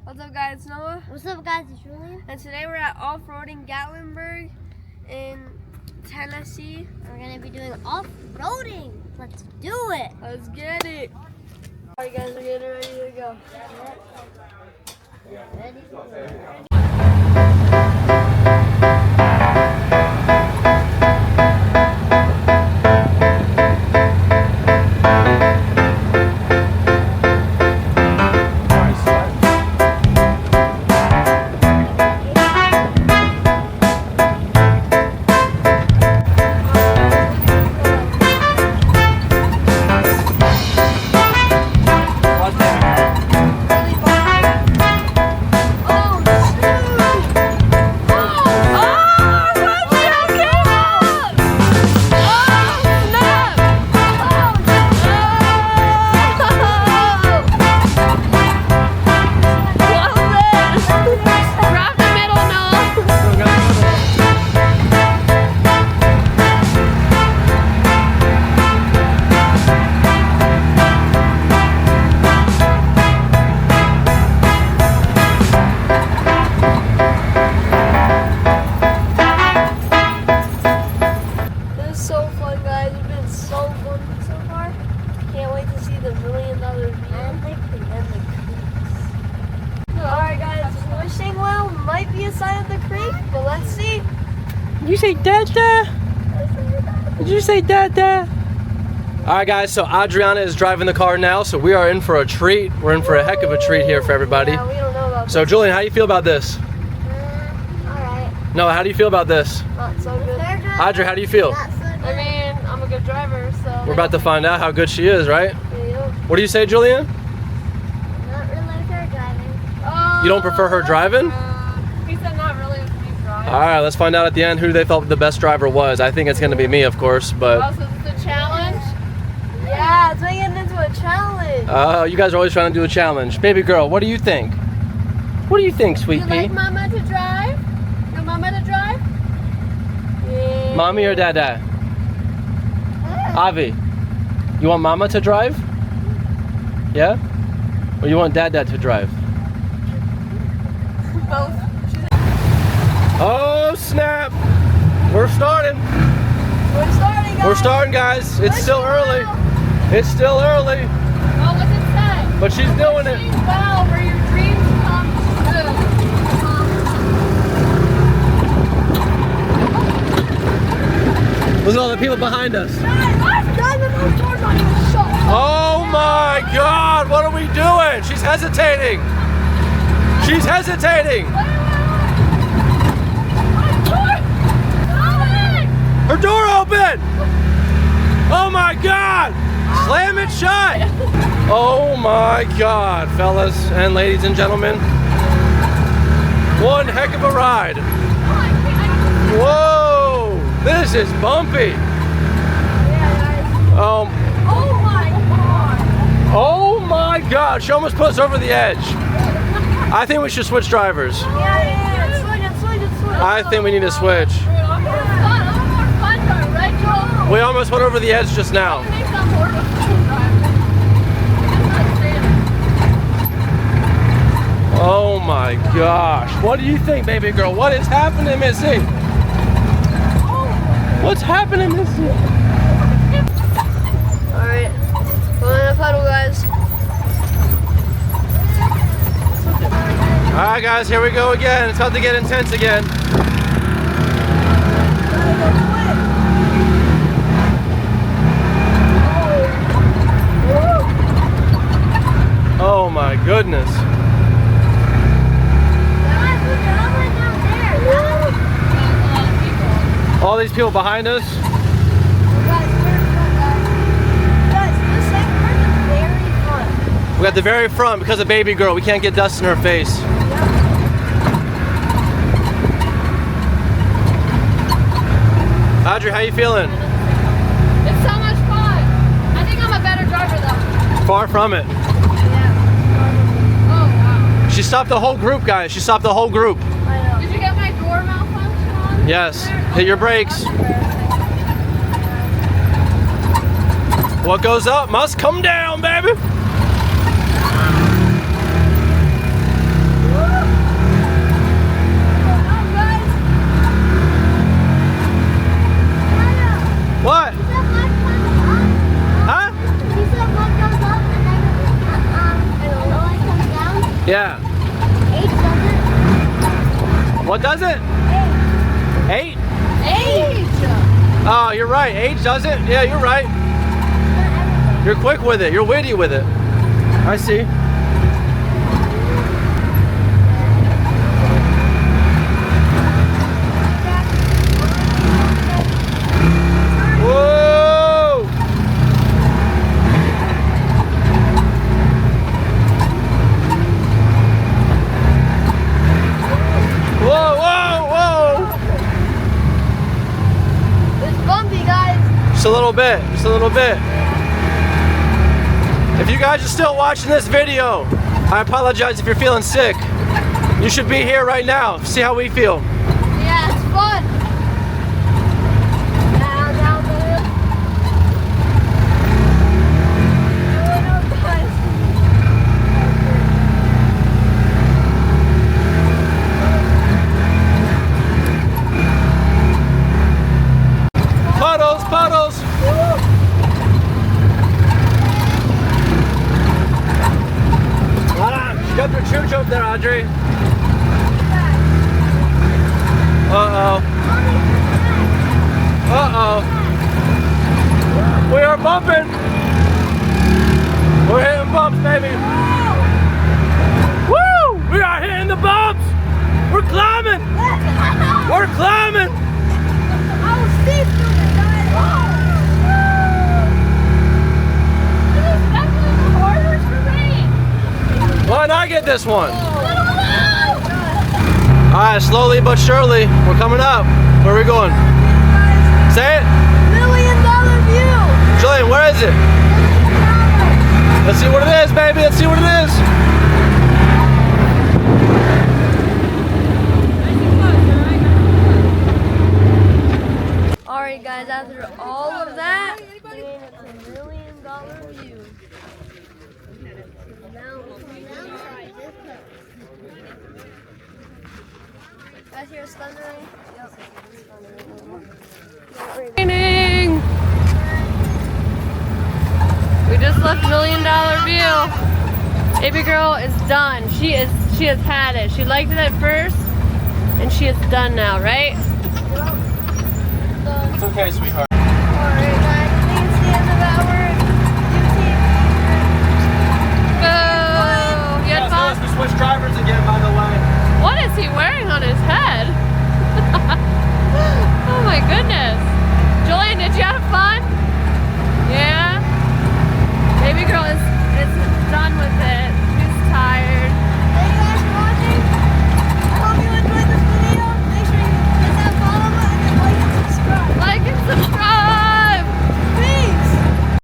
What's up, guys? It's Noah. What's up, guys? It's Julian. And today we're at off-roading Gatlinburg in Tennessee. We're gonna be doing off-roading. Let's do it. Let's get it. All right, guys, we're getting ready to go. Ready? Might be a sign of the creek, but let's see. Did you say Dada? Did you say Dada? Alright guys, so Adriana is driving the car now, so we are in for a treat. We're in for a heck of a treat here for everybody. Yeah, we don't know about so this. Julian, how do you feel about this? Alright. Noah, how do you feel about this? Not so good. Adri, how do you feel? I mean, I'm a good driver, so. We're about to find out how good she is, right? Yeah. What do you say, Julian? Not really her driving. You don't prefer her driving? He said not really with me driving. Alright, let's find out at the end who they thought the best driver was. I think it's going to be me, of course, but... Oh, so it's a challenge? Yeah, it's making it into a challenge. Oh, you guys are always trying to do a challenge. Baby girl, what do you think? What do you think, sweet You pea? like Mama to drive? You want Mama to drive? Yeah. Mommy or Dada? Avi, you want Mama to drive? Yeah? Or you want Dada to drive? Both. Oh snap! We're starting. We're starting, guys. We're starting, guys. It's still early. It's still early. Oh, what's it say? But she's doing it. Wow, where your dreams come true. Look at all the people behind us. Shut. Oh my God! What are we doing? She's hesitating. She's hesitating. Her door open! Oh my God! Slam it shut! Oh my God, fellas and ladies and gentlemen. One heck of a ride. Whoa! This is bumpy. Oh my God! Oh my God! She almost put us over the edge. I think we should switch drivers. Yeah. Switch. I think we need to switch. Retro. We almost went over the edge just now. Oh my gosh. What do you think, baby girl? What is happening, Missy? What's happening, Missy? Alright. Put in the pedal, guys. Alright guys, here we go again. It's about to get intense again. Oh my goodness. All these people behind us. We're at the very front because of baby girl. We can't get dust in her face. Audrey, how you feeling? It's so much fun. I think I'm a better driver though. Far from it. Yeah. Oh wow. She stopped the whole group, guys. She stopped the whole group. I know. Did you get my door malfunction on? Yes. Hit your brakes. What goes up must come down, baby. Yeah. 8 doesn't. What does it? 8? 8. Oh, you're right. 8 does it? Yeah, you're right. You're quick with it. You're witty with it. I see. Whoa! Whoa, whoa, whoa! It's bumpy, guys. Just a little bit. Just a little bit. If you guys are still watching this video, I apologize if you're feeling sick. You should be here right now. See how we feel. Yeah, it's fun. Down, down, down. Puddles, puddles. Got your chooch over there, Audrey. Uh-oh. Uh-oh. We are bumping. We're hitting bumps, baby. Woo! We are hitting the bumps. We're climbing. We're climbing. I was steep through the guys. This is definitely the hardest for me. Why not get this one? Alright, slowly but surely, we're coming up. Where are we going? Say it. $1 million view. Julian, where is it? Let's see what it is, baby. Let's see what it is. Alright guys, after all of that, it's $1 million view. Guys, hear us thundering? Raining. We just left $1 million view. Baby girl is done. She has had it. She liked it at first, and she is done now, right? It's okay, sweetheart. Alright guys, I think it's the end of our duty. Boo! You had fun? We switched drivers again, by the way. What is he wearing on his head?